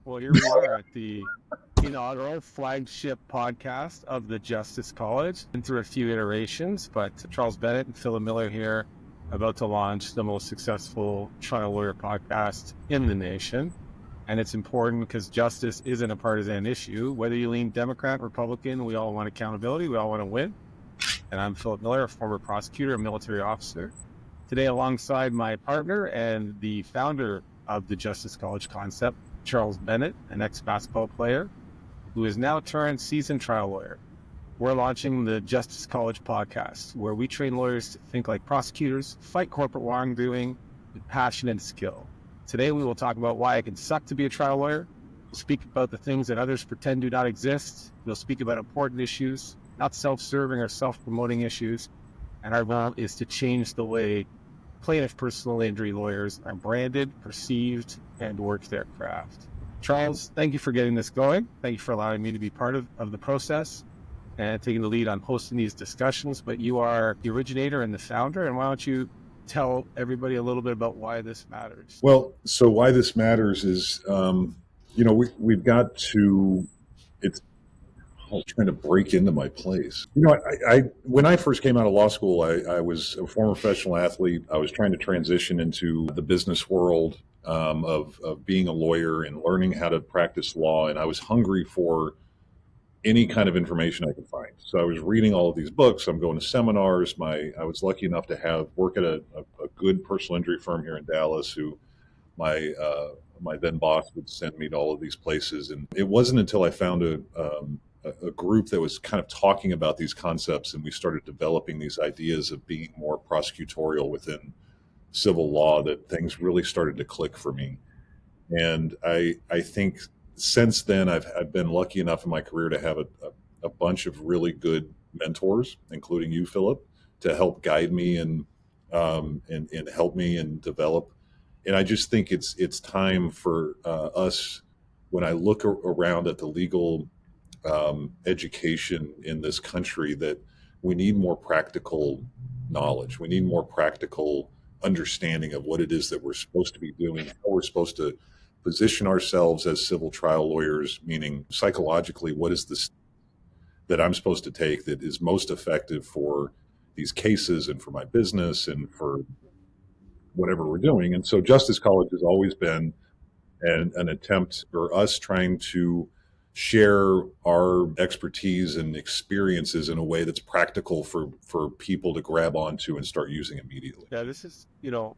Well, here we are at the inaugural flagship podcast of the Justice College. Been through a few iterations, but Charles Bennett and Phillip Millar here, about to launch the most successful trial lawyer podcast in the nation. And it's important because justice isn't a partisan issue. Whether you lean Democrat, Republican, we all want accountability. We all want to win. And I'm Phillip Millar, a former prosecutor, a military officer. Today, alongside my partner and the founder of the Justice College concept, Charles Bennett, an ex-basketball player who is now turned seasoned trial lawyer. We're launching the Justice College podcast, where we train lawyers to think like prosecutors, fight corporate wrongdoing with passion and skill. Today, we will talk about why it can suck to be a trial lawyer. We'll speak about the things that others pretend do not exist. We'll speak about important issues, not self-serving or self-promoting issues. And our goal is to change the way plaintiff personal injury lawyers are branded, perceived, and work their craft. Charles, thank you for getting this going. Thank you for allowing me to be part of the process and taking the lead on hosting these discussions. But you are the originator and the founder, and why don't you tell everybody a little bit about why this matters? Well, so why this matters is, we've got to, I was trying to break into my place. I when I first came out of law school, I was a former professional athlete. I was trying to transition into the business world of being a lawyer and learning how to practice law. And I was hungry for any kind of information I could find. So I was reading all of these books. I'm going to seminars. I was lucky enough to work at a good personal injury firm here in Dallas who my then boss would send me to all of these places. And it wasn't until I found a group that was kind of talking about these concepts, and we started developing these ideas of being more prosecutorial within civil law, that things really started to click for me. And I think since then I've been lucky enough in my career to have a bunch of really good mentors, including you, Phillip, to help guide me and help me and develop. And I just think it's time for us, when I look around at the legal education in this country, that we need more practical knowledge. We need more practical understanding of what it is that we're supposed to be doing, how we're supposed to position ourselves as civil trial lawyers, meaning psychologically, what is this that I'm supposed to take that is most effective for these cases and for my business and for whatever we're doing. And so Justice College has always been an attempt for us trying to share our expertise and experiences in a way that's practical for people to grab onto and start using immediately. Yeah, this is, to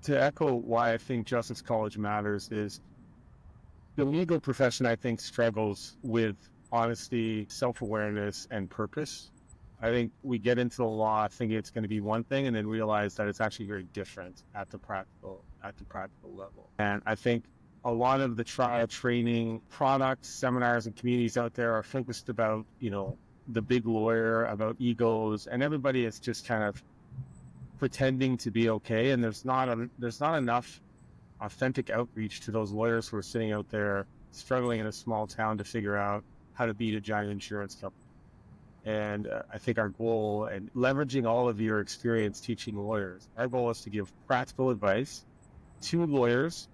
echo why I think Justice College matters, is the legal profession, I think, struggles with honesty, self-awareness, and purpose. I think we get into the law thinking it's going to be one thing and then realize that it's actually very different at the practical level. And I think a lot of the trial training products, seminars, and communities out there are focused about, the big lawyer, about egos, and everybody is just kind of pretending to be okay. And there's not enough authentic outreach to those lawyers who are sitting out there struggling in a small town to figure out how to beat a giant insurance company. And I think our goal, and leveraging all of your experience teaching lawyers, our goal is to give practical advice to lawyers,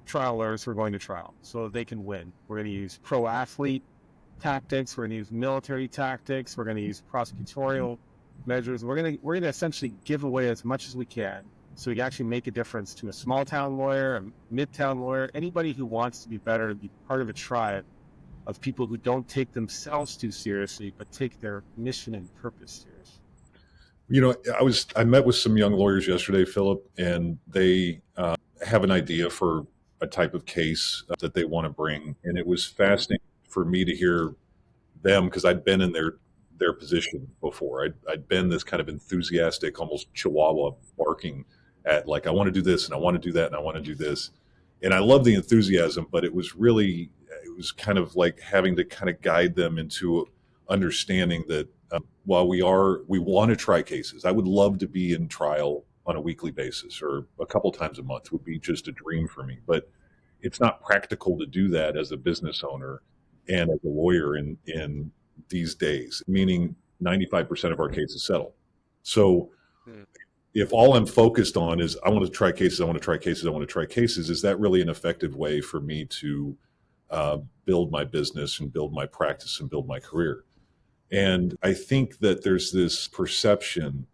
trial lawyers who are going to trial, so that they can win. We're going to use pro athlete tactics. We're going to use military tactics. We're going to use prosecutorial measures. We're going to essentially give away as much as we can, so we can actually make a difference to a small town lawyer, a midtown lawyer, anybody who wants to be better, to be part of a tribe of people who don't take themselves too seriously, but take their mission and purpose seriously. I met with some young lawyers yesterday, Phillip, and they have an idea for a type of case that they want to bring. And it was fascinating for me to hear them, because I'd been in their position before. I'd been this kind of enthusiastic, almost chihuahua barking at, like, I want to do this and I want to do that and I want to do this. And I love the enthusiasm, but it was kind of like having to kind of guide them into understanding that while we want to try cases, I would love to be in trial on a weekly basis or a couple times a month would be just a dream for me. But it's not practical to do that as a business owner and as a lawyer in these days, meaning 95% of our cases settle. So if all I'm focused on is I want to try cases, I want to try cases, I want to try cases, is that really an effective way for me to build my business and build my practice and build my career? And I think that there's this perception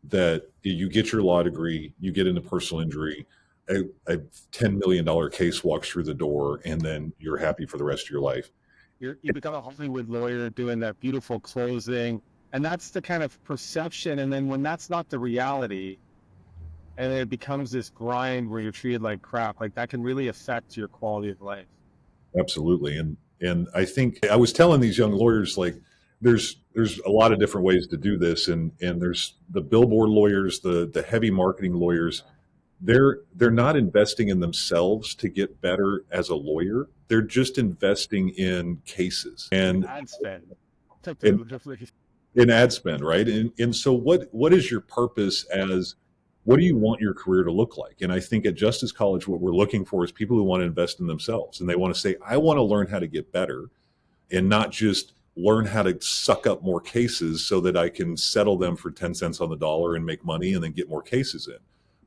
that you get your law degree, you get into personal injury, a $10 million case walks through the door, and then you're happy for the rest of your life. You become a Hollywood lawyer doing that beautiful closing, and that's the kind of perception. And then when that's not the reality, and it becomes this grind where you're treated like crap, like that can really affect your quality of life. Absolutely. And I think I was telling these young lawyers, like, there's a lot of different ways to do this, and there's the billboard lawyers, the heavy marketing lawyers. They're not investing in themselves to get better as a lawyer. They're just investing in cases and Ad spend. in, in ad spend, right? And so what is your purpose as what do you want your career to look like? And I think at Justice College, what we're looking for is people who want to invest in themselves, and they want to say, I want to learn how to get better, and not just learn how to suck up more cases so that I can settle them for 10 cents on the dollar and make money and then get more cases in.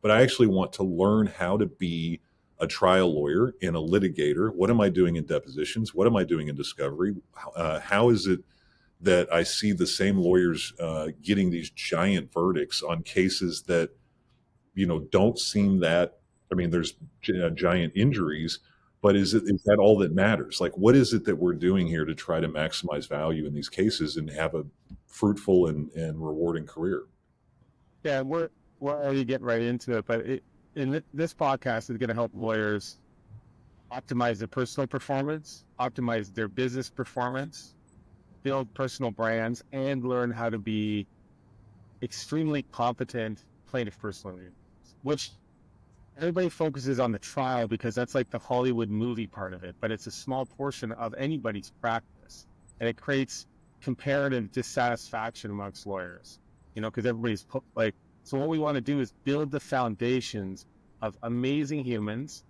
But I actually want to learn how to be a trial lawyer and a litigator. What am I doing in depositions? What am I doing in discovery? How is it that I see the same lawyers getting these giant verdicts on cases that, don't seem that, I mean, there's giant injuries, but is that all that matters? Like, what is it that we're doing here to try to maximize value in these cases and have a fruitful and rewarding career? Yeah, we're already getting right into it, but this podcast is going to help lawyers optimize their personal performance, optimize their business performance, build personal brands, and learn how to be extremely competent plaintiff personal injury, which everybody focuses on the trial because that's like the Hollywood movie part of it, but it's a small portion of anybody's practice, and it creates comparative dissatisfaction amongst lawyers, because everybody's like, so what we want to do is build the foundations of amazing humans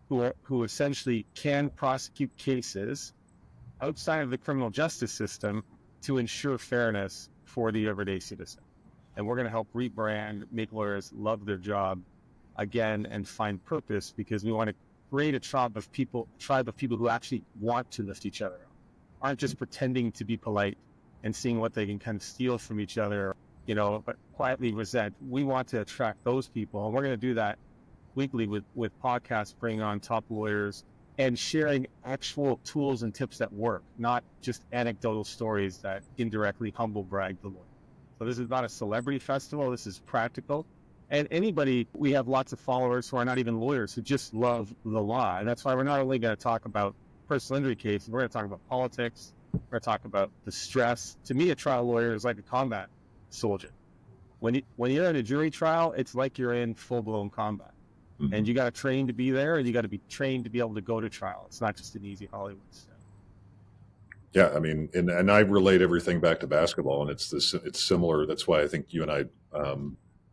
who essentially can prosecute cases outside of the criminal justice system to ensure fairness for the everyday citizen. And we're going to help rebrand, make lawyers love their job again and find purpose, because we want to create a tribe of people who actually want to lift each other up, aren't just pretending to be polite and seeing what they can kind of steal from each other, but quietly resent. We want to attract those people, and we're going to do that weekly with podcasts, bringing on top lawyers and sharing actual tools and tips that work, not just anecdotal stories that indirectly humble brag the lawyer. So this is not a celebrity festival. This is practical. And we have lots of followers who are not even lawyers, who just love the law. And that's why we're not only going to talk about personal injury cases, we're going to talk about politics. We're going to talk about the stress. To me, a trial lawyer is like a combat soldier. When you're in a jury trial, it's like you're in full-blown combat. Mm-hmm. And you got to train to be there, and you got to be trained to be able to go to trial. It's not just an easy Hollywood stuff. Yeah, I mean, and I relate everything back to basketball, and it's similar. That's why I think you and I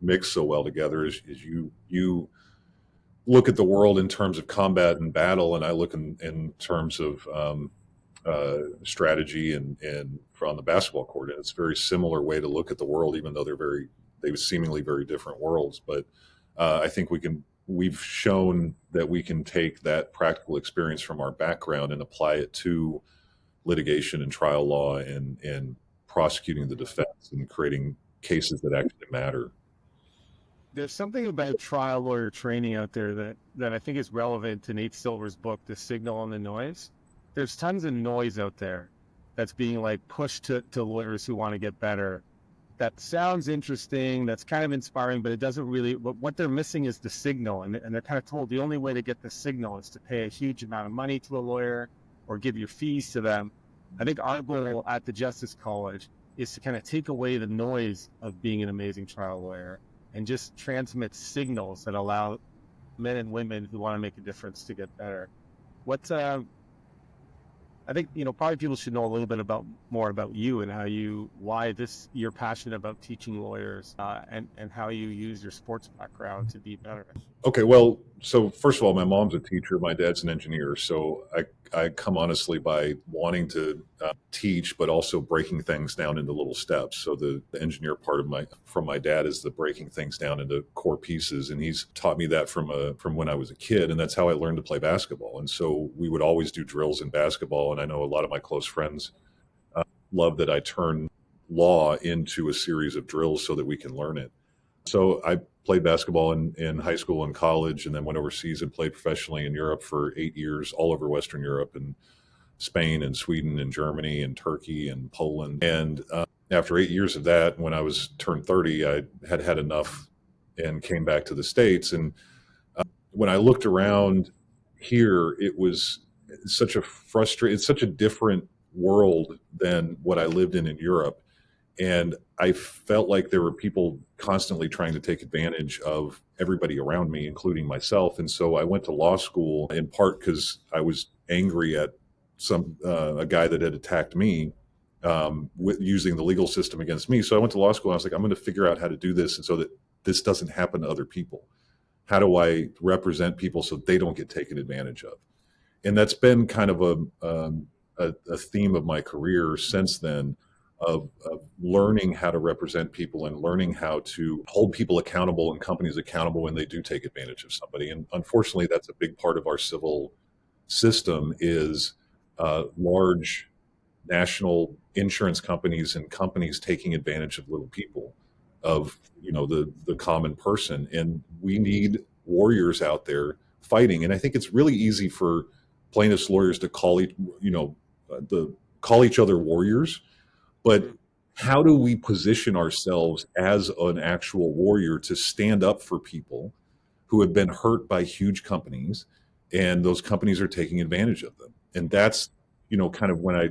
mix so well together. Is you look at the world in terms of combat and battle, and I look in terms of strategy and on the basketball court. And it's a very similar way to look at the world, even though they seemingly very different worlds. But I think we've shown that we can take that practical experience from our background and apply it to litigation and trial law and prosecuting the defense and creating cases that actually matter. There's something about trial lawyer training out there that I think is relevant to Nate Silver's book, The Signal and the Noise. There's tons of noise out there that's being like pushed to lawyers who want to get better. That sounds interesting, that's kind of inspiring, but it doesn't really, what they're missing is the signal. And they're kind of told the only way to get the signal is to pay a huge amount of money to a lawyer or give your fees to them. I think our goal at the Justice College is to kind of take away the noise of being an amazing trial lawyer and just transmit signals that allow men and women who want to make a difference to get better. I think, probably people should know a little bit more about you and why you're passionate about teaching lawyers and how you use your sports background to be better. Okay, well, so first of all, my mom's a teacher, my dad's an engineer, so I I come honestly by wanting to teach, but also breaking things down into little steps. So the engineer part of from my dad is the breaking things down into core pieces, and he's taught me that from when I was a kid, and that's how I learned to play basketball. And so we would always do drills in basketball, and I know a lot of my close friends love that I turn law into a series of drills so that we can learn it. So I played basketball in high school and college, and then went overseas and played professionally in Europe for 8 years, all over Western Europe and Spain and Sweden and Germany and Turkey and Poland. And after 8 years of that, when I was turned 30, I had had enough and came back to the States. And when I looked around here, it was it's such a different world than what I lived in Europe. And I felt like there were people constantly trying to take advantage of everybody around me, including myself. And so I went to law school in part because I was angry at a guy that had attacked me with using the legal system against me. So I went to law school and I was like, I'm going to figure out how to do this, and so that this doesn't happen to other people. How do I represent people so they don't get taken advantage of? And that's been kind of a theme of my career since then, of learning how to represent people and learning how to hold people accountable and companies accountable when they do take advantage of somebody. And unfortunately, that's a big part of our civil system is large national insurance companies and companies taking advantage of little people, of the common person. And we need warriors out there fighting. And I think it's really easy for plaintiffs lawyers to call each other warriors, but how do we position ourselves as an actual warrior to stand up for people who have been hurt by huge companies, and those companies are taking advantage of them? And that's kind of when I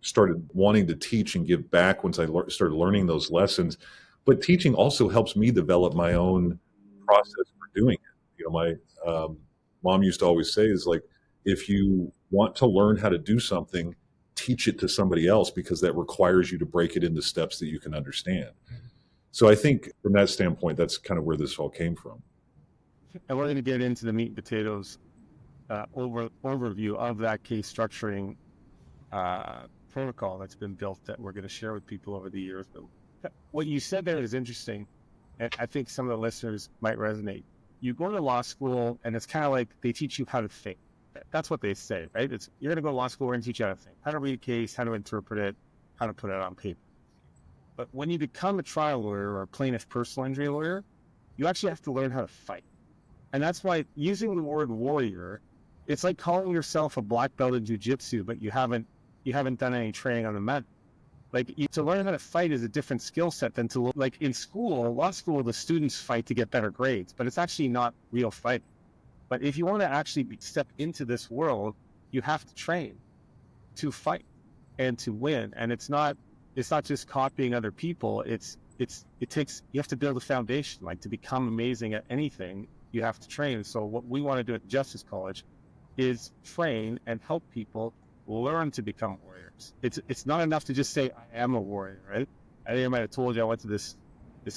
started wanting to teach and give back, once I started learning those lessons. But teaching also helps me develop my own process for doing it. My mom used to always say is like, if you want to learn how to do something, teach it to somebody else, because that requires you to break it into steps that you can understand. So I think from that standpoint, that's kind of where this all came from. And we're going to get into the meat and potatoes overview of that case structuring protocol that's been built that we're going to share with people over the years. But what you said there is interesting, and I think some of the listeners might resonate. You go to law school, and it's kind of like they teach you how to think. That's what they say, right? You're going to go to law school, we're going to teach you how to think, how to read a case, how to interpret it, how to put it on paper. But when you become a trial lawyer or a plaintiff personal injury lawyer, you actually have to learn how to fight. And that's why using the word warrior, it's like calling yourself a black belt in jiu-jitsu, but you haven't done any training on the mat. To learn how to fight is a different skill set than like in school, law school, the students fight to get better grades, but it's actually not real fight. But if you want to actually step into this world, you have to train to fight and to win. And it's not just copying other people. You have to build a foundation. Like, to become amazing at anything, you have to train. So what we want to do at Justice College is train and help people learn to become warriors. It's not enough to just say, I am a warrior, right? I think I might have told you I went to this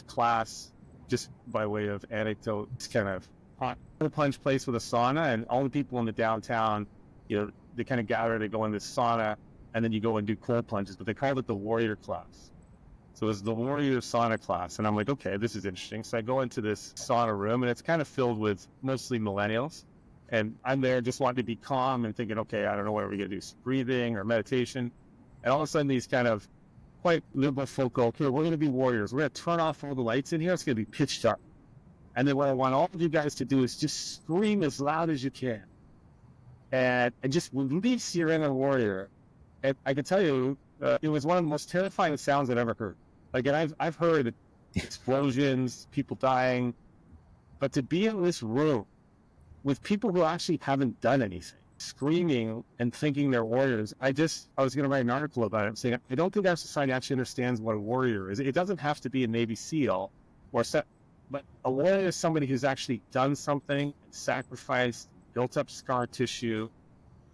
class, just by way of anecdote. It's kind of hot plunge place with a sauna, and all the people in the downtown, they kind of gather to go in this sauna, and then you go and do cold plunges, but they called it the warrior class. So it was the warrior sauna class, and I'm like, okay, this is interesting. So I go into this sauna room, and it's kind of filled with mostly millennials, and I'm there just wanting to be calm and thinking, okay, I don't know what we're going to do, some breathing or meditation. And all of a sudden, these kind of quite liberal folk go, okay, we're going to be warriors. We're going to turn off all the lights in here. It's going to be pitch dark. And then what I want all of you guys to do is just scream as loud as you can. And just release your inner warrior. And I can tell you, it was one of the most terrifying sounds I've ever heard. Like, and I've heard explosions, people dying. But to be in this room with people who actually haven't done anything, screaming and thinking they're warriors, I was going to write an article about it, saying, I don't think our society actually understands what a warrior is. It doesn't have to be a Navy SEAL but a warrior is somebody who's actually done something, sacrificed, built up scar tissue,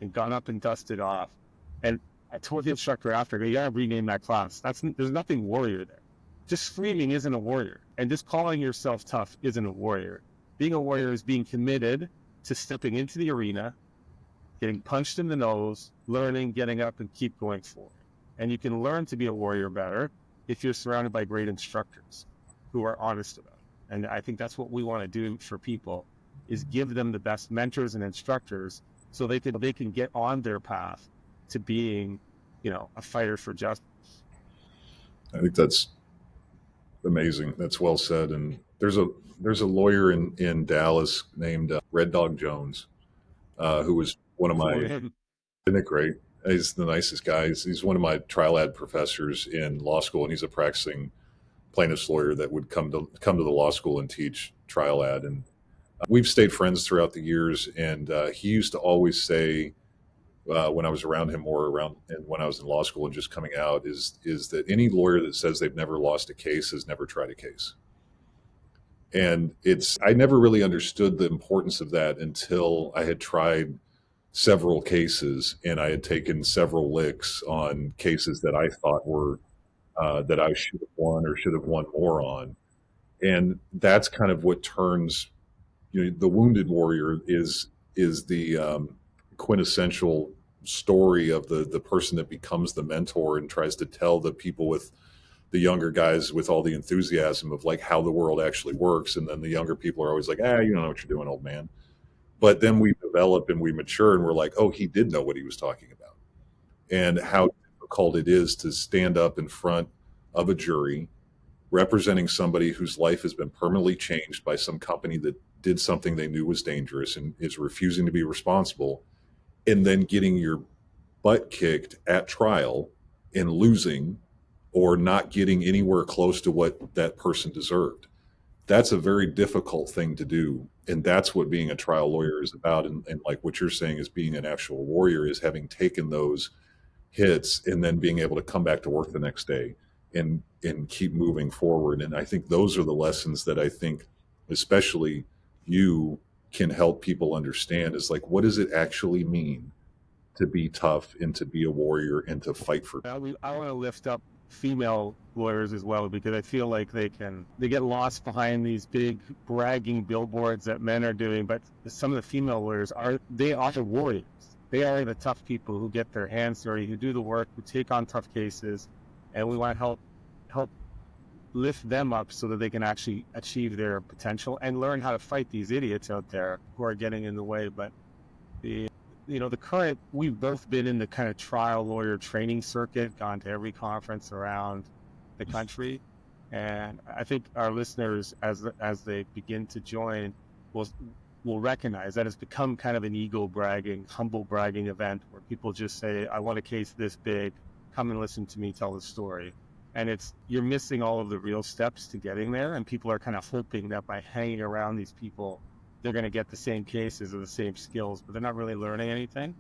and gone up and dusted off. And I told the instructor after, you gotta rename that class. There's nothing warrior there. Just screaming isn't a warrior. And just calling yourself tough isn't a warrior. Being a warrior is being committed to stepping into the arena, getting punched in the nose, learning, getting up, and keep going forward. And you can learn to be a warrior better if you're surrounded by great instructors who are honest about it. And I think that's what we want to do for people, is give them the best mentors and instructors so they can get on their path to being, a fighter for justice. I think that's amazing. That's well said. And there's a lawyer in Dallas named Red Dog Jones, who was one of my. Isn't it great? He's the nicest guy. He's one of my trial ad professors in law school, and he's a practicing plaintiff's lawyer that would come to the law school and teach trial ad. And we've stayed friends throughout the years. And he used to always say, when I was around him more around and when I was in law school and just coming out, is that any lawyer that says they've never lost a case has never tried a case. And I never really understood the importance of that until I had tried several cases and I had taken several licks on cases that I thought were that I should have won or should have won more on. And that's kind of what turns, the wounded warrior is the quintessential story of the person that becomes the mentor and tries to tell the people with the younger guys with all the enthusiasm of like how the world actually works. And then the younger people are always like, you don't know what you're doing, old man. But then we develop and we mature and we're like, oh, he did know what he was talking about. And how difficult it is to stand up in front of a jury representing somebody whose life has been permanently changed by some company that did something they knew was dangerous and is refusing to be responsible, and then getting your butt kicked at trial and losing or not getting anywhere close to what that person deserved. That's a very difficult thing to do. And that's what being a trial lawyer is about. And like what you're saying is being an actual warrior is having taken those hits and then being able to come back to work the next day and keep moving forward. And I think those are the lessons that I think especially you can help people understand, is like, what does it actually mean to be tough and to be a warrior and to fight for. I want to lift up female lawyers as well, because I feel like they get lost behind these big bragging billboards that men are doing, but some of the female lawyers are warriors. They are the tough people who get their hands dirty, who do the work, who take on tough cases, and we want to help lift them up so that they can actually achieve their potential and learn how to fight these idiots out there who are getting in the way. But we've both been in the kind of trial lawyer training circuit, gone to every conference around the country. And I think our listeners, as they begin to join, will recognize that it's become kind of an humble bragging event where people just say, I want a case this big, come and listen to me tell the story. And you're missing all of the real steps to getting there. And people are kind of hoping that by hanging around these people, they're going to get the same cases or the same skills, but they're not really learning anything.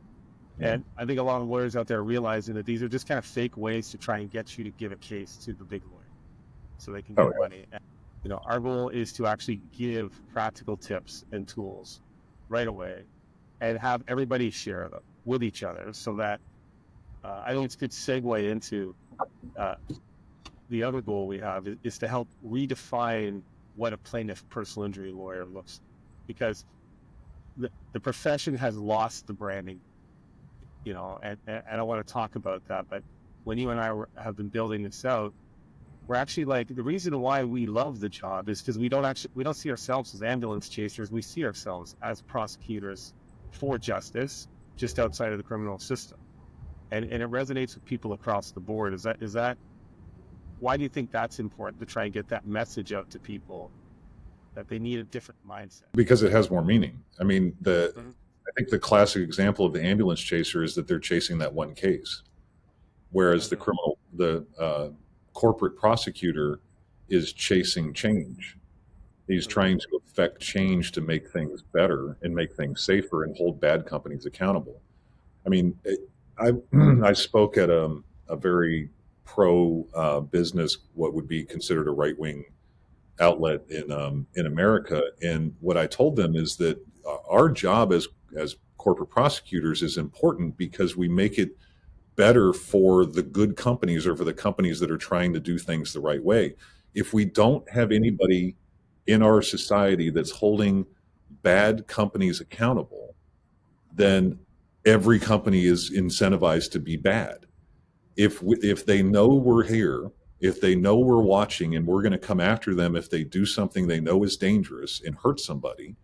And I think a lot of lawyers out there are realizing that these are just kind of fake ways to try and get you to give a case to the big lawyer so they can get money. And, our goal is to actually give practical tips and tools right away and have everybody share them with each other, so that I think it's a good segue into the other goal we have is to help redefine what a plaintiff personal injury lawyer looks like. Because the profession has lost the branding, and I want to talk about that. But when you and I have been building this out, we're actually like, the reason why we love the job is because we don't see ourselves as ambulance chasers. We see ourselves as prosecutors for justice, just outside of the criminal system, and it resonates with people across the board. Is that why do you think that's important, to try and get that message out to people, that they need a different mindset? Because it has more meaning. I mean, I think the classic example of the ambulance chaser is that they're chasing that one case, whereas the corporate prosecutor is chasing change. He's trying to affect change to make things better and make things safer and hold bad companies accountable. I mean, I spoke at a very pro business, what would be considered a right wing outlet in America, and what I told them is that our job as corporate prosecutors is important because we make it better for the good companies, or for the companies that are trying to do things the right way. If we don't have anybody in our society that's holding bad companies accountable, then every company is incentivized to be bad. If they know we're here, if they know we're watching and we're going to come after them if they do something they know is dangerous and hurt somebody,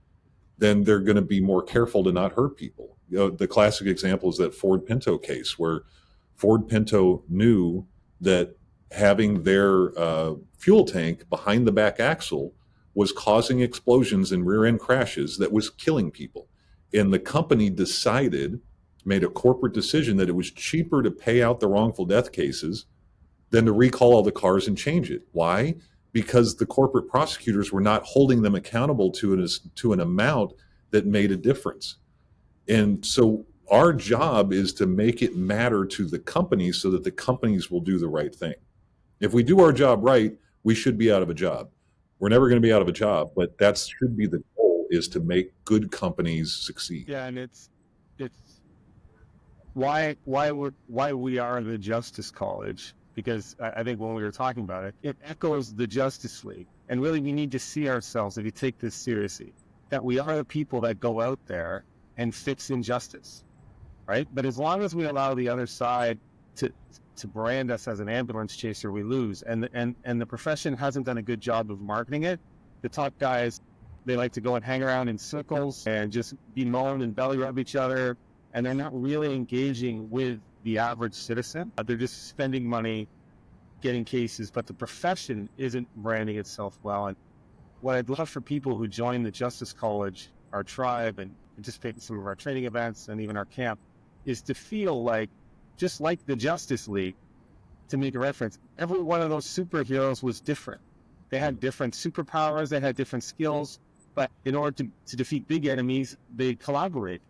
then they're going to be more careful to not hurt people. The classic example is that Ford Pinto case, where Ford Pinto knew that having their fuel tank behind the back axle was causing explosions and rear end crashes that was killing people. And the company made a corporate decision that it was cheaper to pay out the wrongful death cases than to recall all the cars and change it. Why? Because the corporate prosecutors were not holding them accountable to an amount that made a difference. And so our job is to make it matter to the companies so that the companies will do the right thing. If we do our job right, we should be out of a job. We're never going to be out of a job, but that should be the goal, is to make good companies succeed. Yeah, and it's why we are the Justice College, because I think when we were talking about it, it echoes the Justice League. And really, we need to see ourselves, if you take this seriously, that we are the people that go out there and fix injustice, right? But as long as we allow the other side to brand us as an ambulance chaser, we lose. And the profession hasn't done a good job of marketing it. The top guys, they like to go and hang around in circles and just bemoan and belly rub each other, and they're not really engaging with the average citizen. They're just spending money getting cases, but the profession isn't branding itself well. And what I'd love for people who join the Justice College, our tribe, and participate in some of our training events and even our camp, is to feel like, just like the Justice League, to make a reference, every one of those superheroes was different. They had different superpowers, they had different skills, but in order to defeat big enemies, they collaborate.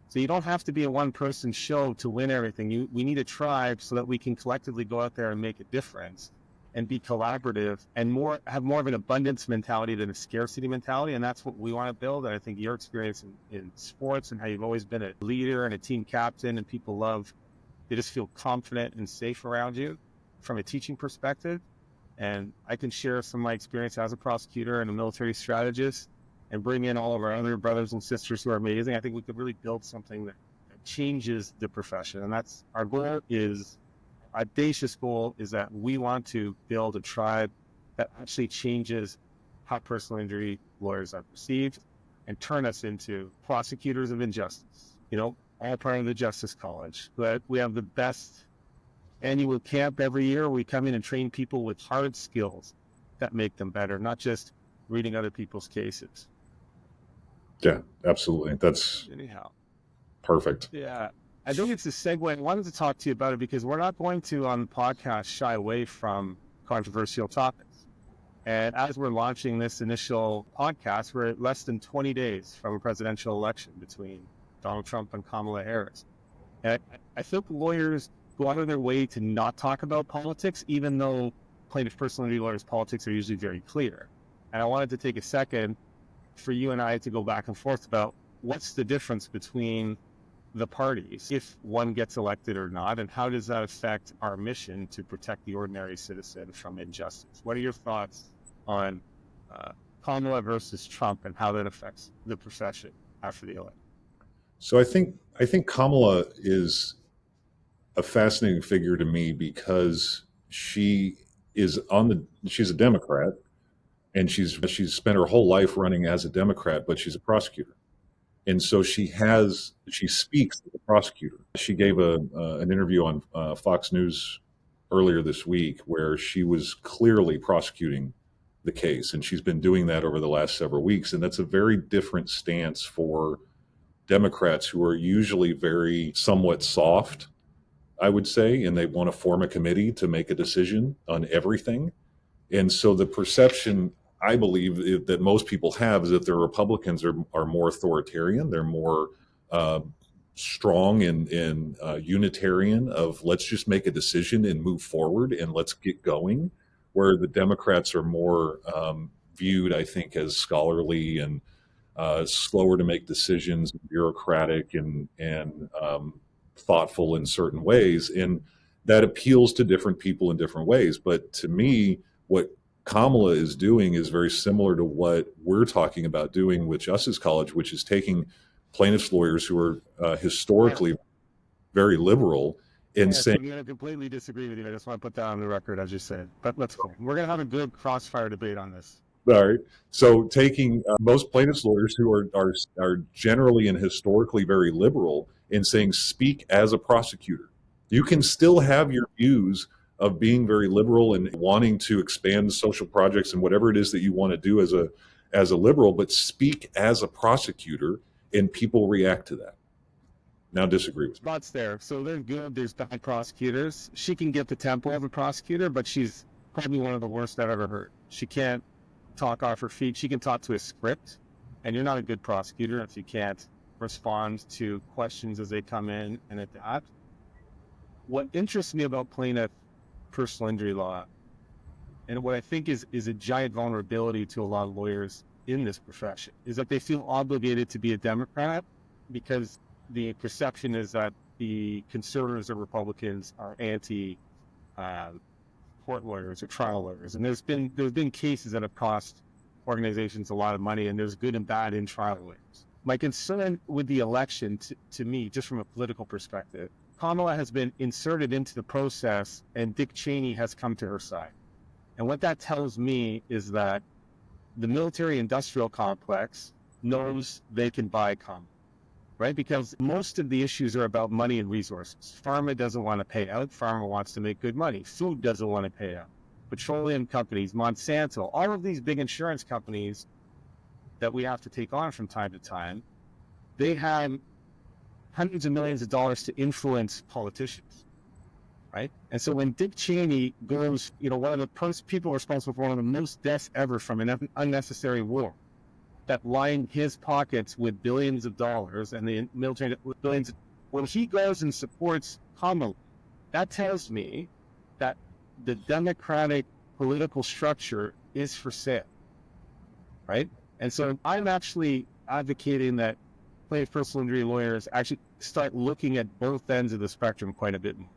So you don't have to be a one-person show to win everything. We need a tribe so that we can collectively go out there and make a difference and be collaborative and have more of an abundance mentality than a scarcity mentality. And that's what we want to build. And I think your experience in sports and how you've always been a leader and a team captain, and people they just feel confident and safe around you from a teaching perspective. And I can share some of my experience as a prosecutor and a military strategist and bring in all of our other brothers and sisters who are amazing. I think we could really build something that changes the profession. And that's our goal. Our audacious goal is that we want to build a tribe that actually changes how personal injury lawyers are perceived and turn us into prosecutors of injustice. All part of the Justice College. But we have the best annual camp every year. We come in and train people with hard skills that make them better, not just reading other people's cases. Yeah, absolutely. That's perfect. Yeah. I think it's a segue. I wanted to talk to you about it because we're not going to, on the podcast, shy away from controversial topics. And as we're launching this initial podcast, we're at less than 20 days from a presidential election between Donald Trump and Kamala Harris. And I think lawyers go out of their way to not talk about politics, even though plaintiff personal injury lawyers' politics are usually very clear. And I wanted to take a second for you and I to go back and forth about what's the difference between the parties, if one gets elected or not, and how does that affect our mission to protect the ordinary citizen from injustice? What are your thoughts on Kamala versus Trump and how that affects the profession after the election? So I think Kamala is a fascinating figure to me because she's a Democrat, and she's spent her whole life running as a Democrat, but she's a prosecutor. And so she speaks as a prosecutor. She gave an interview on Fox News earlier this week where she was clearly prosecuting the case, and she's been doing that over the last several weeks. And that's a very different stance for Democrats, who are usually very somewhat soft, I would say, and they want to form a committee to make a decision on everything. And so the perception, I believe, that most people have is that the Republicans are more authoritarian. They're more strong and unitarian of let's just make a decision and move forward and let's get going, where the Democrats are more viewed, I think, as scholarly and slower to make decisions, bureaucratic and thoughtful in certain ways. And that appeals to different people in different ways. But to me, what Kamala is doing is very similar to what we're talking about doing with Justice College, which is taking plaintiffs' lawyers who are historically very liberal in So saying, I'm going to completely disagree with you. I just want to put that on the record, as you said. But let's go. We're going to have a good crossfire debate on this. all right, so taking most plaintiffs' lawyers who are generally and historically very liberal in saying, speak as a prosecutor. You can still have your views of being very liberal and wanting to expand social projects and whatever it is that you want to do as a liberal, but speak as a prosecutor, and people react to that. Now disagree with me. Spots there. So there's good, there's bad prosecutors. She can get the tempo of a prosecutor, but she's probably one of the worst I've ever heard. She can't talk off her feet. She can talk to a script, and you're not a good prosecutor if you can't respond to questions as they come in and adapt. What interests me about plaintiff personal injury law, and what I think is a giant vulnerability to a lot of lawyers in this profession, is that they feel obligated to be a Democrat because the perception is that the conservatives or Republicans are anti court lawyers or trial lawyers. And there's been cases that have cost organizations a lot of money, and there's good and bad in trial lawyers. My concern with the election, to me, just from a political perspective, Kamala has been inserted into the process, and Dick Cheney has come to her side. And what that tells me is that the military-industrial complex knows they can buy Kamala, right? Because most of the issues are about money and resources. Pharma doesn't want to pay out. Pharma wants to make good money. Food doesn't want to pay out. Petroleum companies, Monsanto, all of these big insurance companies that we have to take on from time to time, they have hundreds of millions of dollars to influence politicians, right? And so when Dick Cheney goes, one of the people responsible for one of the most deaths ever from an unnecessary war, that lined his pockets with billions of dollars and the military with billions. When he goes and supports Kamala, that tells me that the Democratic political structure is for sale, right? And so I'm actually advocating that plaintiff personal injury lawyers actually start looking at both ends of the spectrum quite a bit more,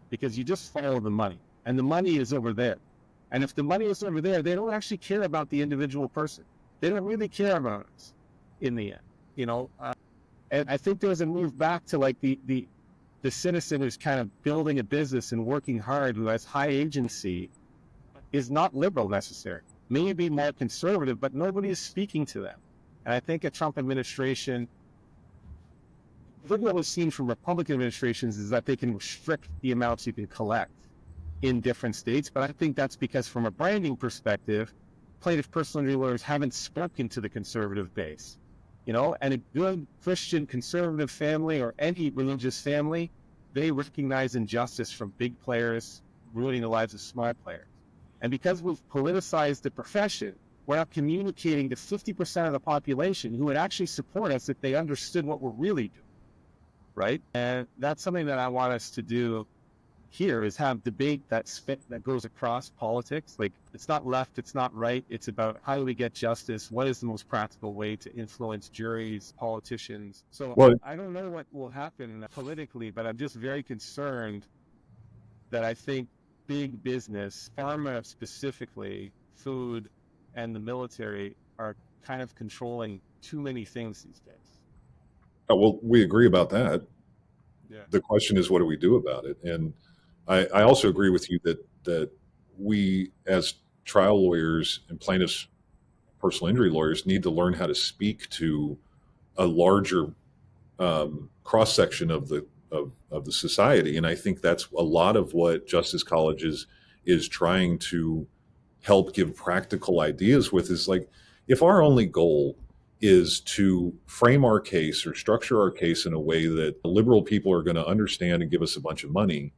because you just follow the money, and the money is over there. And if the money is over there, they don't actually care about the individual person. They don't really care about us in the end, and I think there's a move back to like the citizen who's kind of building a business and working hard, who has high agency, is not liberal necessarily. Maybe more conservative, but nobody is speaking to them. And I think a Trump administration, what we've seen from Republican administrations is that they can restrict the amounts you can collect in different states. But I think that's because from a branding perspective, plaintiff personal injury lawyers haven't spoken to the conservative base, and a good Christian conservative family or any religious family, they recognize injustice from big players ruining the lives of small players. And because we've politicized the profession, we're not communicating to 50% of the population who would actually support us if they understood what we're really doing, right? And that's something that I want us to do here, is have debate that goes across politics. Like, it's not left, it's not right. It's about how do we get justice? What is the most practical way to influence juries, politicians? So I don't know what will happen politically, but I'm just very concerned that I think big business, pharma specifically, food, and the military are kind of controlling too many things these days. Well, we agree about that. Yeah. The question is, what do we do about it? And I also agree with you that we, as trial lawyers and plaintiffs' personal injury lawyers, need to learn how to speak to a larger cross section of the society. And I think that's a lot of what Justice College is trying to help give practical ideas with. Is like, if our only goal is to frame our case or structure our case in a way that liberal people are going to understand and give us a bunch of money,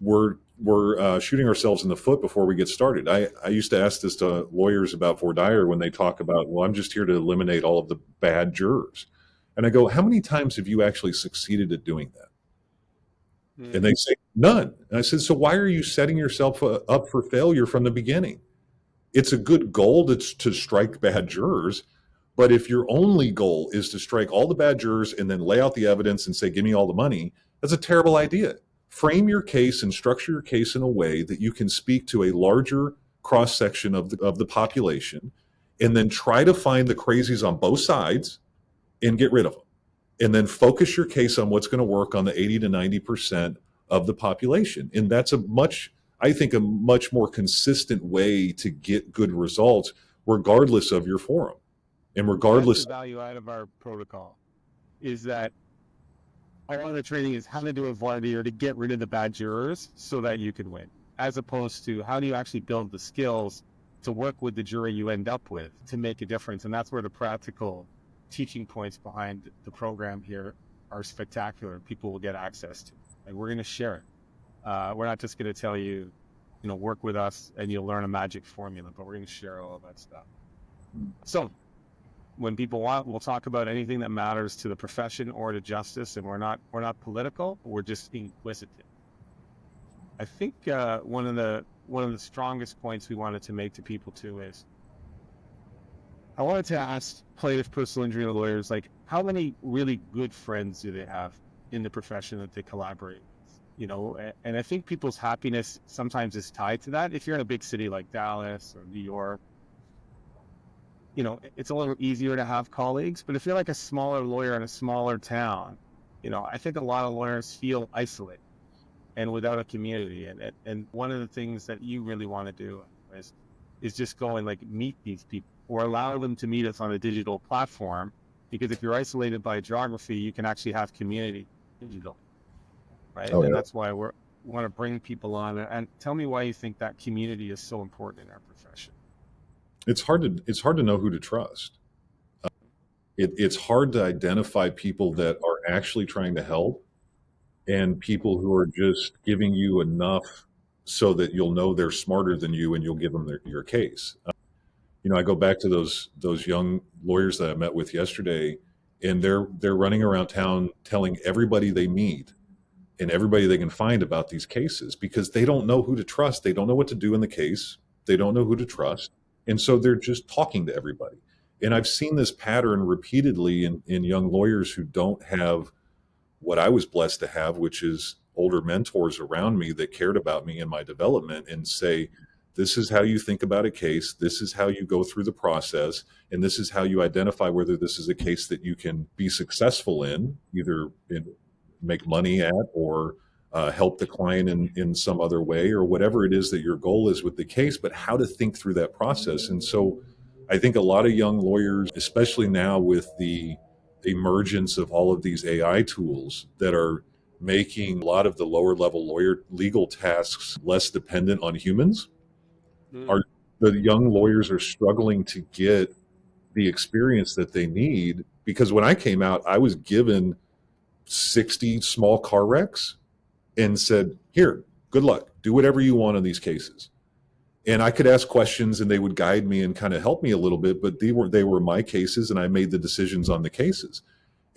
we're shooting ourselves in the foot before we get started. I used to ask this to lawyers about voir dire when they talk about, well, I'm just here to eliminate all of the bad jurors. And I go, how many times have you actually succeeded at doing that? Mm-hmm. And they say, none. And I said, so why are you setting yourself up for failure from the beginning? It's a good goal to strike bad jurors. But if your only goal is to strike all the bad jurors and then lay out the evidence and say, give me all the money, that's a terrible idea. Frame your case and structure your case in a way that you can speak to a larger cross-section of the population, and then try to find the crazies on both sides and get rid of them. and then focus your case on what's going to work on the 80 to 90% of the population. And that's I think, a much more consistent way to get good results, regardless of your forum. And That's regardless, the value out of our protocol, is that a lot of the training is how to do a voir dire to get rid of the bad jurors so that you can win, as opposed to how do you actually build the skills to work with the jury you end up with to make a difference. And that's where the practical teaching points behind the program here are spectacular. People will get access to, and we're going to share it. We're not just going to tell you, work with us and you'll learn a magic formula, but we're going to share all of that stuff. So when people want, we'll talk about anything that matters to the profession or to justice, and we're not political. We're just inquisitive. I think one of the strongest points we wanted to make to people too is, I wanted to ask plaintiff personal injury lawyers, like, how many really good friends do they have in the profession that they collaborate with? And I think people's happiness sometimes is tied to that. If you're in a big city like Dallas or New York, it's a little easier to have colleagues. But if you're like a smaller lawyer in a smaller town, I think a lot of lawyers feel isolated and without a community. And one of the things that you really want to do is just go and like meet these people, or allow them to meet us on a digital platform. Because if you're isolated by geography, you can actually have community digital, right? oh, And yeah. that's why we want to bring people on. And tell me why you think that community is so important in our profession. It's hard to know who to trust. It's hard to identify people that are actually trying to help, and people who are just giving you enough so that you'll know they're smarter than you and you'll give them your case. I go back to those young lawyers that I met with yesterday, and they're running around town telling everybody they meet and everybody they can find about these cases, because they don't know who to trust. They don't know what to do in the case. They don't know who to trust. And so they're just talking to everybody. And I've seen this pattern repeatedly in young lawyers who don't have what I was blessed to have, which is older mentors around me that cared about me and my development, and say, this is how you think about a case. This is how you go through the process. And this is how you identify whether this is a case that you can be successful in, either make money at, or help the client in some other way, or whatever it is that your goal is with the case, but how to think through that process. And so I think a lot of young lawyers, especially now with the emergence of all of these AI tools that are making a lot of the lower level lawyer legal tasks less dependent on humans, are the young lawyers are struggling to get the experience that they need. Because when I came out, I was given 60 small car wrecks and said, here, good luck, do whatever you want on these cases. And I could ask questions and they would guide me and kind of help me a little bit, but they were my cases and I made the decisions on the cases.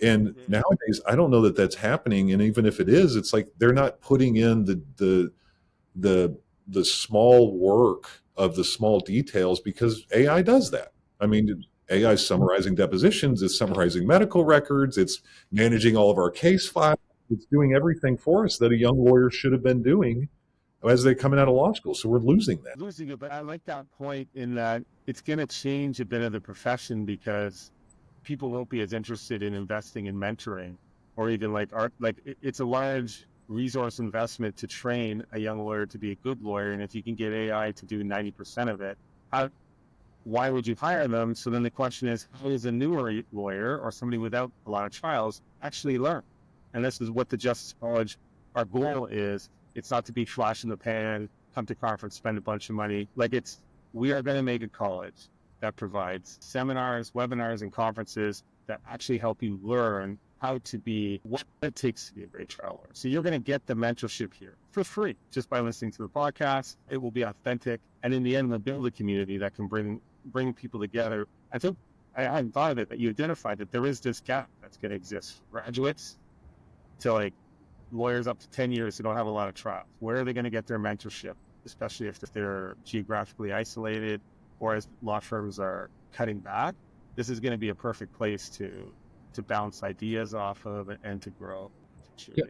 And nowadays, I don't know that that's happening. And even if it is, it's like they're not putting in the small work of the small details, because AI does that. I mean, AI is summarizing depositions, it's summarizing medical records, it's managing all of our case files, it's doing everything for us that a young lawyer should have been doing as they're coming out of law school. So we're losing that. Losing it, but I like that point in that it's going to change a bit of the profession, because people won't be as interested in investing in mentoring, or even like art. Like it's a large resource investment to train a young lawyer to be a good lawyer. And if you can get AI to do 90% of it, why would you hire them? So then the question is, how does a newer lawyer or somebody without a lot of trials actually learn? And this is what the Justice College, our goal is. It's not to be flash in the pan, come to conference, spend a bunch of money. We are going to make a college that provides seminars, webinars, and conferences that actually help you learn how to be what it takes to be a great trial lawyer. So you're going to get the mentorship here for free just by listening to the podcast. It will be authentic, and in the end, we'll build a community that can bring people together. I think I hadn't thought of it, but you identified that there is this gap that's going to exist for graduates to like lawyers up to 10 years who don't have a lot of trials. Where are they going to get their mentorship, especially if they're geographically isolated, or as law firms are cutting back? This is going to be a perfect place to bounce ideas off of and to grow. Yeah.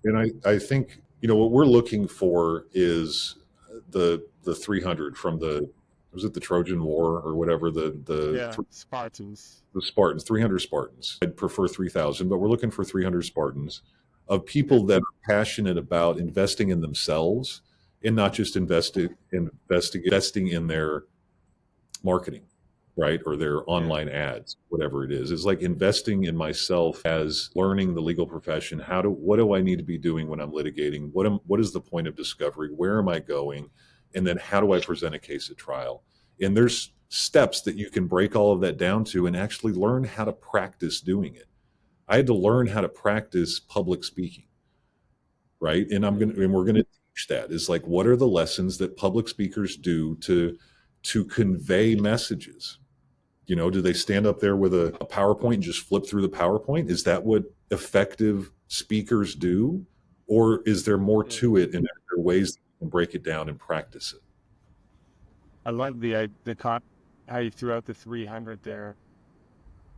And I think, what we're looking for is the 300 from the was it the Trojan War or whatever, Yeah, Spartans. the Spartans, 300 Spartans. I'd prefer 3,000, but we're looking for 300 Spartans of people that are passionate about investing in themselves and not just investing in their marketing, right? Or their Yeah. online ads, whatever it is. It's like investing in myself as learning the legal profession. What do I need to be doing when I'm litigating? What is the point of discovery? Where am I going? And then how do I present a case at trial? And there's steps that you can break all of that down to and actually learn how to practice doing it. I had to learn how to practice public speaking, right? And we're gonna teach that. Is like, what are the lessons that public speakers do to convey messages? You know, do they stand up there with a PowerPoint and just flip through the PowerPoint? Is that what effective speakers do? Or is there more Yeah. to it and are there ways that you can break it down and practice it? I love how you threw out the 300 there,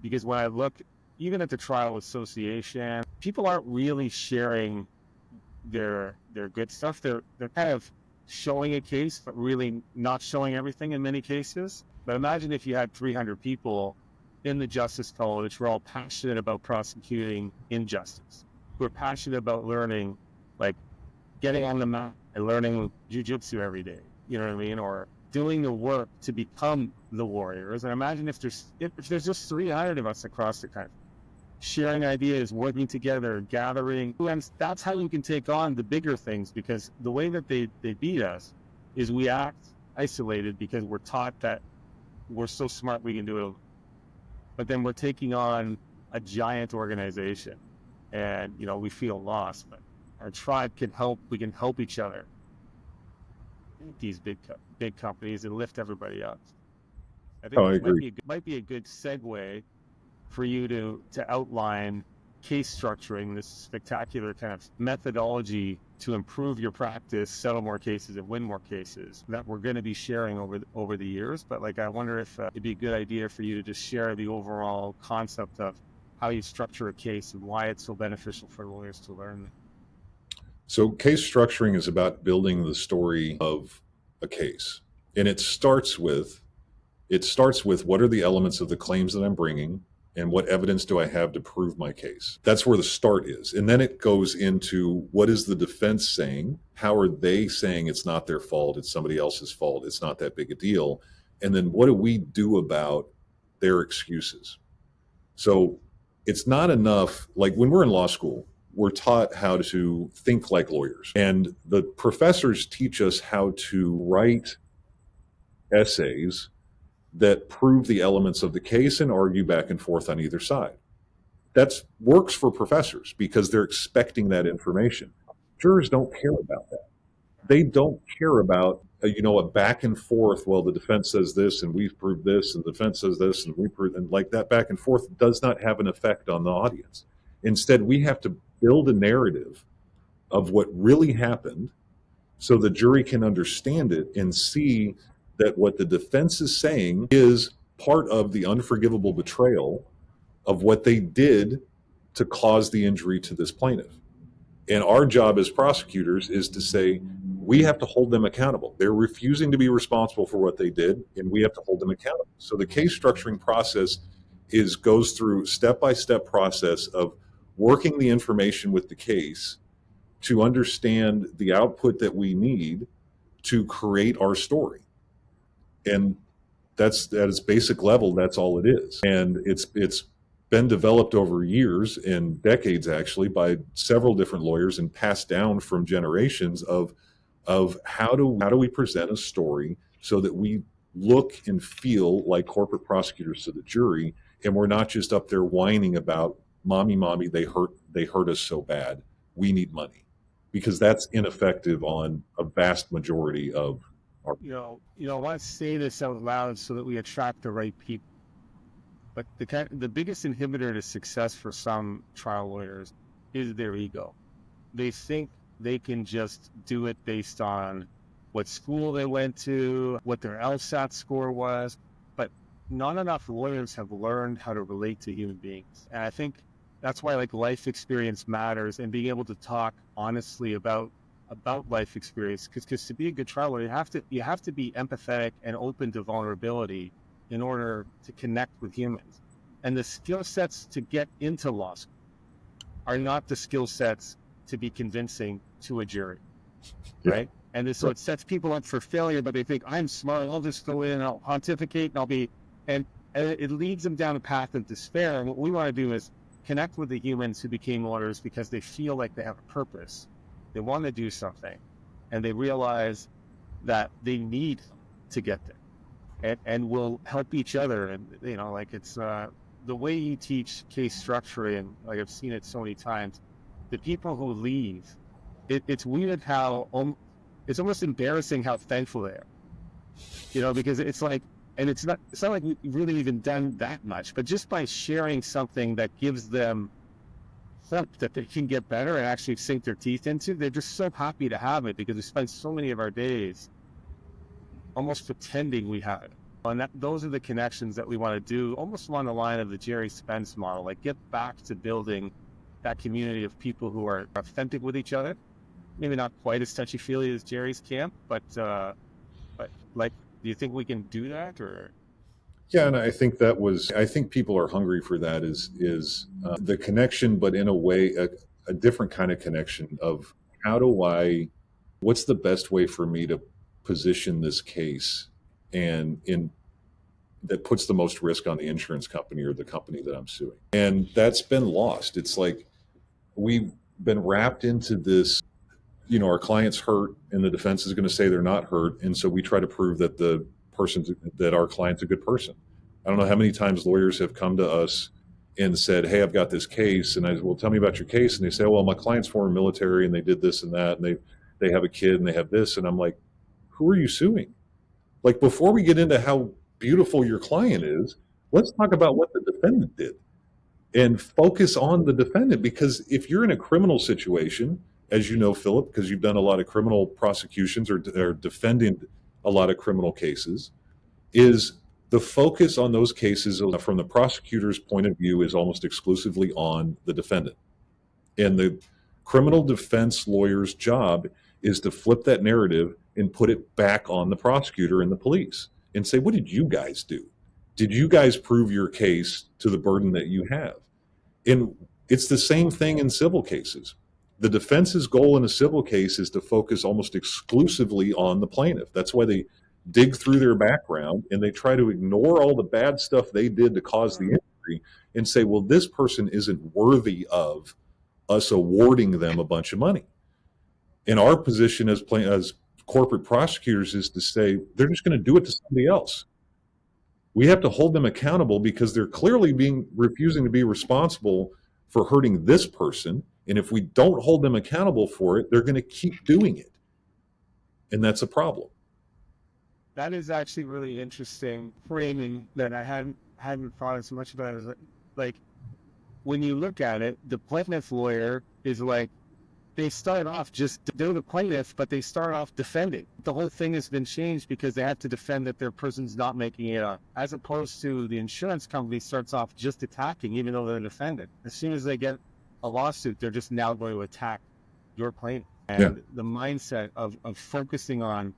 because when I look even at the trial association, people aren't really sharing their good stuff. They're kind of showing a case, but really not showing everything in many cases. But imagine if you had 300 people in the Justice College who are all passionate about prosecuting injustice, who are passionate about learning, like getting on the mat and learning jujitsu every day. You know what I mean? Or doing the work to become the warriors. And imagine if there's just 300 of us across the country sharing ideas, working together, gathering. And that's how you can take on the bigger things, because the way that they beat us is we act isolated because we're taught that we're so smart we can do it. But then we're taking on a giant organization and, we feel lost. But our tribe can help. We can help each other, these big companies, and lift everybody up. I think Oh, I this agree. might be a good segue for you to outline case structuring, this spectacular kind of methodology to improve your practice, settle more cases, and win more cases that we're going to be sharing over the years. But I wonder if it'd be a good idea for you to just share the overall concept of how you structure a case and why it's so beneficial for lawyers to learn. So case structuring is about building the story of a case. And it starts with what are the elements of the claims that I'm bringing and what evidence do I have to prove my case. That's where the start is. And then it goes into what is the defense saying? How are they saying it's not their fault, it's somebody else's fault, it's not that big a deal? And then what do we do about their excuses? So it's not enough, like when we're in law school, we're taught how to think like lawyers. And the professors teach us how to write essays that prove the elements of the case and argue back and forth on either side. That works for professors because they're expecting that information. Jurors don't care about that. They don't care about a back and forth. Well, the defense says this and we've proved this, and the defense says this and we prove, and like that back and forth does not have an effect on the audience. Instead, we have to build a narrative of what really happened so the jury can understand it and see that what the defense is saying is part of the unforgivable betrayal of what they did to cause the injury to this plaintiff. And our job as prosecutors is to say, we have to hold them accountable. They're refusing to be responsible for what they did, and we have to hold them accountable. So the case structuring process goes through step-by-step process of working the information with the case to understand the output that we need to create our story. And that's at its basic level, that's all it is. And it's been developed over years and decades actually by several different lawyers and passed down from generations of how do we present a story so that we look and feel like corporate prosecutors to the jury, and we're not just up there whining about mommy they hurt us so bad, we need money, because that's ineffective on a vast majority of our. I want to say this out loud so that we attract the right people. But the biggest inhibitor to success for some trial lawyers is their ego. They think they can just do it based on what school they went to, what their LSAT score was, but not enough lawyers have learned how to relate to human beings. And I think that's why life experience matters, and being able to talk honestly about about life experience, because to be a good trial lawyer, you have to be empathetic and open to vulnerability in order to connect with humans. And the skill sets to get into law school are not the skill sets to be convincing to a jury, Yeah. right? And so Right. it sets people up for failure, but they think, I'm smart, I'll just go in and I'll pontificate and I'll be, and it leads them down a path of despair. And what we want to do is connect with the humans who became lawyers because they feel like they have a purpose. They want to do something and they realize that they need to get there, and will help each other. And, like it's the way you teach case structuring, like I've seen it so many times, the people who leave, it's weird how, it's almost embarrassing how thankful they are, because it's like, and it's not like we've really even done that much, but just by sharing something that gives them hope that they can get better and actually sink their teeth into, they're just so happy to have it, because we spend so many of our days almost pretending we have it. And those are the connections that we want to do, almost along the line of the Jerry Spence model, like get back to building that community of people who are authentic with each other. Maybe not quite as touchy-feely as Jerry's camp, but like, do you think we can do that? Or Yeah, and I think people are hungry for that is the connection, but in a way, a different kind of connection of how do I, what's the best way for me to position this case and in that puts the most risk on the insurance company or the company that I'm suing. And that's been lost. It's like we've been wrapped into this, our client's hurt and the defense is going to say they're not hurt. And so we try to prove that that our client's a good person. I don't know how many times lawyers have come to us and said, hey, I've got this case. And I said, well, tell me about your case. And they say, well, my client's former military and they did this and that. And they have a kid and they have this. And I'm like, who are you suing? Like, before we get into how beautiful your client is, let's talk about what the defendant did and focus on the defendant. Because if you're in a criminal situation, as you know, Philip, because you've done a lot of criminal prosecutions or defending a lot of criminal cases, is the focus on those cases from the prosecutor's point of view is almost exclusively on the defendant. And the criminal defense lawyer's job is to flip that narrative and put it back on the prosecutor and the police and say, what did you guys do? Did you guys prove your case to the burden that you have? And it's the same thing in civil cases. The defense's goal in a civil case is to focus almost exclusively on the plaintiff. That's why they dig through their background and they try to ignore all the bad stuff they did to cause the injury and say, well, this person isn't worthy of us awarding them a bunch of money. And our position as corporate prosecutors is to say they're just going to do it to somebody else. We have to hold them accountable because they're clearly refusing to be responsible for hurting this person. And if we don't hold them accountable for it, they're going to keep doing it. And that's a problem. that is actually really interesting framing that I hadn't thought as much about. Is like, when you look at it, the plaintiff lawyer is like, they start off they're the plaintiff, but they start off defending. The whole thing has been changed because they have to defend that their person's not making it up, as opposed to the insurance company starts off just attacking, even though they're defendant. As soon as they get a lawsuit, they're just now going to attack your plaintiff. Yeah. And the mindset of focusing on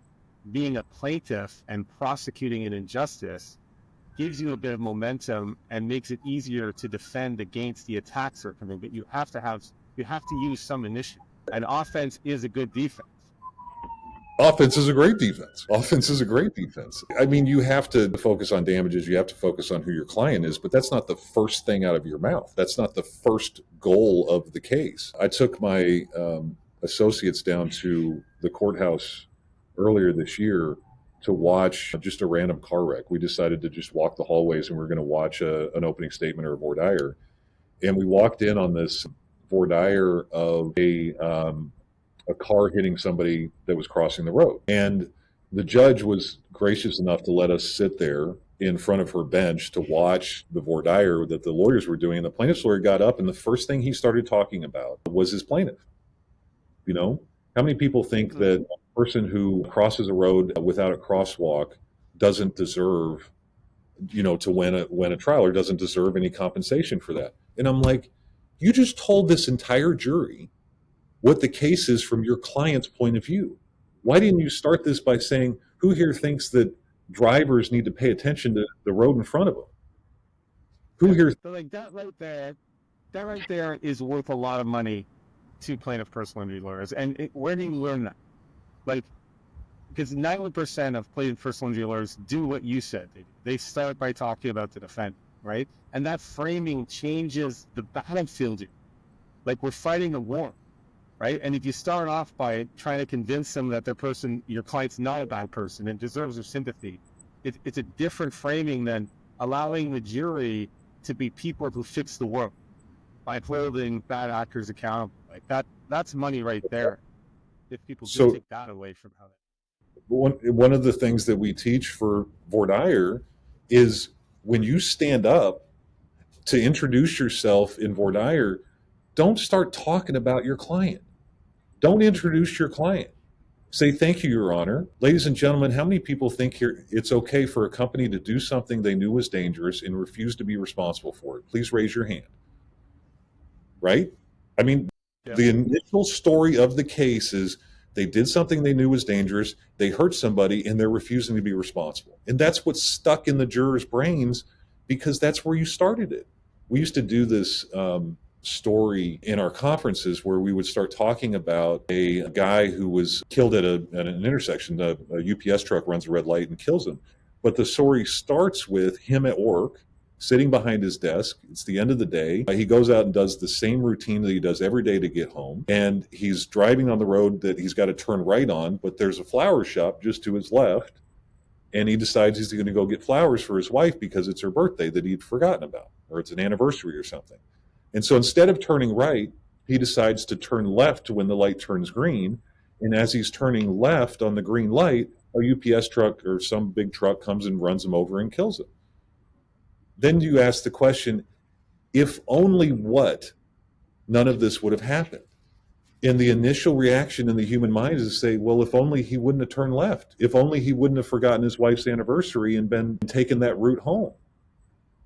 being a plaintiff and prosecuting an injustice gives you a bit of momentum and makes it easier to defend against the attacks that are coming. But you have to use some initiative. And offense is a good defense. Offense is a great defense. Offense is a great defense. I mean, you have to focus on damages. You have to focus on who your client is, but that's not the first thing out of your mouth. That's not the first goal of the case. I took my associates down to the courthouse earlier this year to watch just a random car wreck. We decided to just walk the hallways and we we're going to watch an opening statement or a voir dire. And we walked in on this voir dire of a car hitting somebody that was crossing the road. And the judge was gracious enough to let us sit there in front of her bench to watch the voir dire that the lawyers were doing. And the plaintiff's lawyer got up, and the first thing he started talking about was his plaintiff. How many people think that a person who crosses a road without a crosswalk doesn't deserve, to win a trial, or doesn't deserve any compensation for that? And I'm like, you just told this entire jury what the case is from your client's point of view. Why didn't you start this by saying, who here thinks that drivers need to pay attention to the road in front of them? Who Yeah. here? So like that right there is worth a lot of money to plaintiff personal injury lawyers. And where do you learn that? Like, because 90% of plaintiff personal injury lawyers do what you said. They start by talking about the defendant, right? And that framing changes the battlefield. Like we're fighting a war, right? And if you start off by trying to convince them that your client's not a bad person and deserves their sympathy, it's a different framing than allowing the jury to be people who fix the world by holding bad actors accountable. Like that's money right there. If people do So take that away from how they one of the things that we teach for voir dire is when you stand up to introduce yourself in voir dire, don't start talking about your client. Don't introduce your client. Say, thank you, Your Honor. Ladies and gentlemen, how many people think here it's okay for a company to do something they knew was dangerous and refuse to be responsible for it? Please raise your hand. Right? I mean, yeah. the initial story of the case is they did something they knew was dangerous, they hurt somebody, and they're refusing to be responsible. And that's what's stuck in the jurors' brains because that's where you started it. We used to do this story in our conferences where we would start talking about a guy who was killed at an intersection. A UPS truck runs a red light and kills him. But the story starts with him at work, sitting behind his desk. It's the end of the day. He goes out and does the same routine that he does every day to get home. And he's driving on the road that he's got to turn right on, but there's a flower shop just to his left. And he decides he's going to go get flowers for his wife because it's her birthday that he'd forgotten about, or it's an anniversary or something. And so instead of turning right, he decides to turn left when the light turns green. And as he's turning left on the green light, a UPS truck or some big truck comes and runs him over and kills him. Then you ask the question, if only what, none of this would have happened. And the initial reaction in the human mind is to say, well, if only he wouldn't have turned left. If only he wouldn't have forgotten his wife's anniversary and been taken that route home.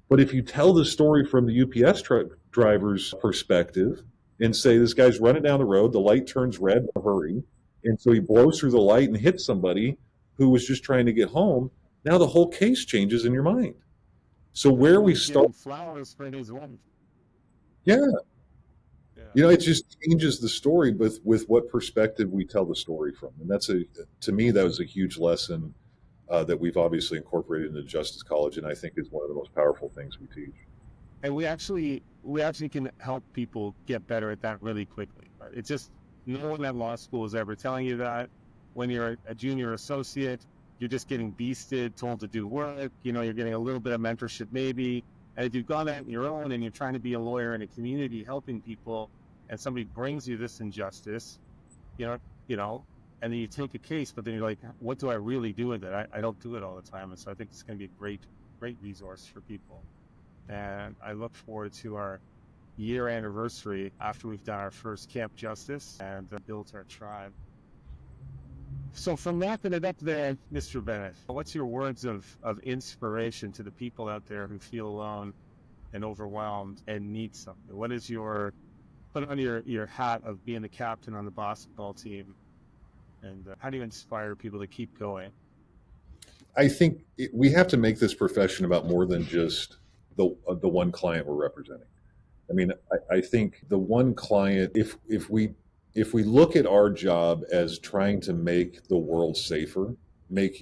But if you tell the story from the UPS truck driver's perspective and say, this guy's running down the road, the light turns red in a hurry, and so he blows through the light and hits somebody who was just trying to get home, now the whole case changes in your mind. So where we start, flowers for his wife. yeah, Yeah. it just changes the story with what perspective we tell the story from, and to me that was a huge lesson that we've obviously incorporated into Justice College, and I think is one of the most powerful things we teach. And we actually can help people get better at that really quickly. Right? It's just no one at law school is ever telling you that. When you're a junior associate, you're just getting beasted, told to do work. You're getting a little bit of mentorship maybe. And if you've gone out on your own and you're trying to be a lawyer in a community helping people, and somebody brings you this injustice, you know, and then you take a case, but then you're like, what do I really do with it? I don't do it all the time. And so I think it's going to be a great resource for people. And I look forward to our year anniversary after we've done our first Camp Justice and built our tribe. So from wrapping it up there, Mr. Bennett, what's your words of inspiration to the people out there who feel alone and overwhelmed and need something? What is put on your hat of being the captain on the basketball team, and how do you inspire people to keep going? I think we have to make this profession about more than just the one client we're representing. I mean, I think the one client, if we look at our job as trying to make the world safer, make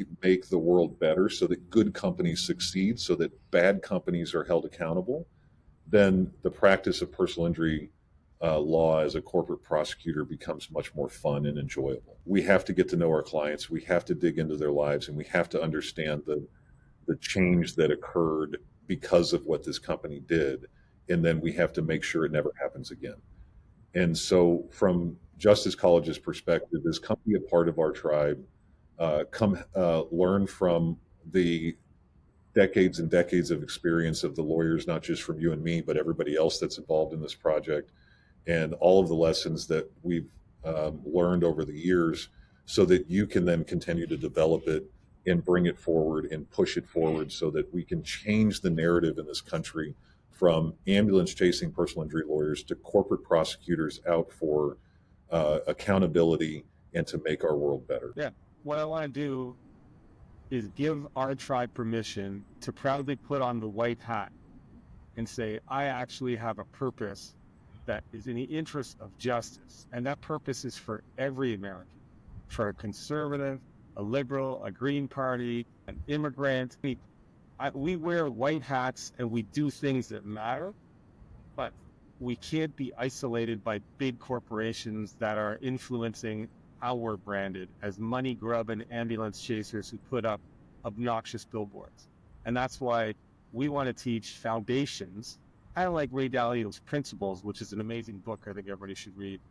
the world better, so that good companies succeed, so that bad companies are held accountable, then the practice of personal injury law as a corporate prosecutor becomes much more fun and enjoyable. We have to get to know our clients. We have to dig into their lives, and we have to understand the change that occurred because of what this company did. And then we have to make sure it never happens again. And so, from Justice College's perspective, is come be a part of our tribe, come learn from the decades and decades of experience of the lawyers, not just from you and me, but everybody else that's involved in this project, and all of the lessons that we've learned over the years, so that you can then continue to develop it and bring it forward and push it forward so that we can change the narrative in this country from ambulance chasing personal injury lawyers to corporate prosecutors out for accountability, and to make our world better. Yeah. What I want to do is give our tribe permission to proudly put on the white hat and say, I actually have a purpose that is in the interest of justice. And that purpose is for every American, for a conservative, a liberal, a Green Party, an immigrant. We wear white hats and we do things that matter, but we can't be isolated by big corporations that are influencing how we're branded as money grub and ambulance chasers who put up obnoxious billboards. And that's why we want to teach foundations, kind of like Ray Dalio's Principles, which is an amazing book I think everybody should read,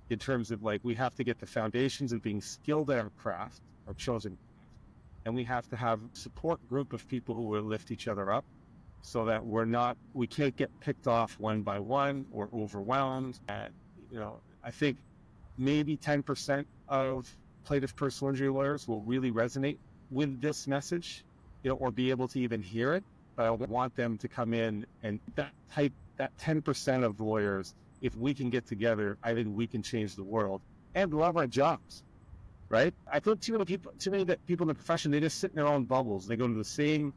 in terms of like, we have to get the foundations of being skilled at our craft, our chosen craft, and we have to have a support group of people who will lift each other up so that we can't get picked off one by one or overwhelmed. And, I think maybe 10% of plaintiff personal injury lawyers will really resonate with this message, or be able to even hear it. But I want them to come in and that 10% of lawyers, if we can get together, I think we can change the world and love our jobs, right? I feel too many people in the profession, they just sit in their own bubbles. They go to the same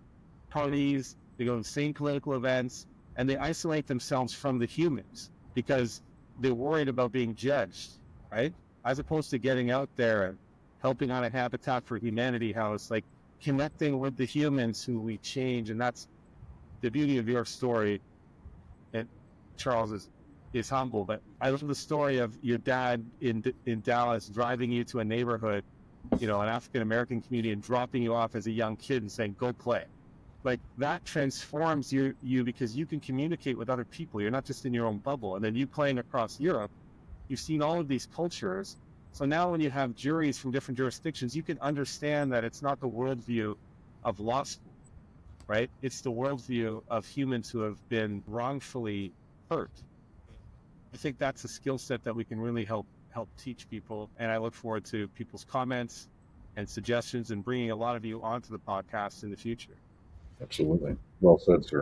parties, they go to the same political events, and they isolate themselves from the humans because they're worried about being judged, right? As opposed to getting out there and helping on a Habitat for Humanity house, like connecting with the humans who we change. And that's the beauty of your story. And Charles is humble, but I love the story of your dad in Dallas driving you to a neighborhood, an African-American community, and dropping you off as a young kid and saying, go play. Like that transforms you because you can communicate with other people. You're not just in your own bubble. And then you playing across Europe, you've seen all of these cultures. So now when you have juries from different jurisdictions, you can understand that it's not the worldview of law school, right? It's the worldview of humans who have been wrongfully hurt. I think that's a skill set that we can really help teach people. And I look forward to people's comments and suggestions and bringing a lot of you onto the podcast in the future. Absolutely. Well said, sir.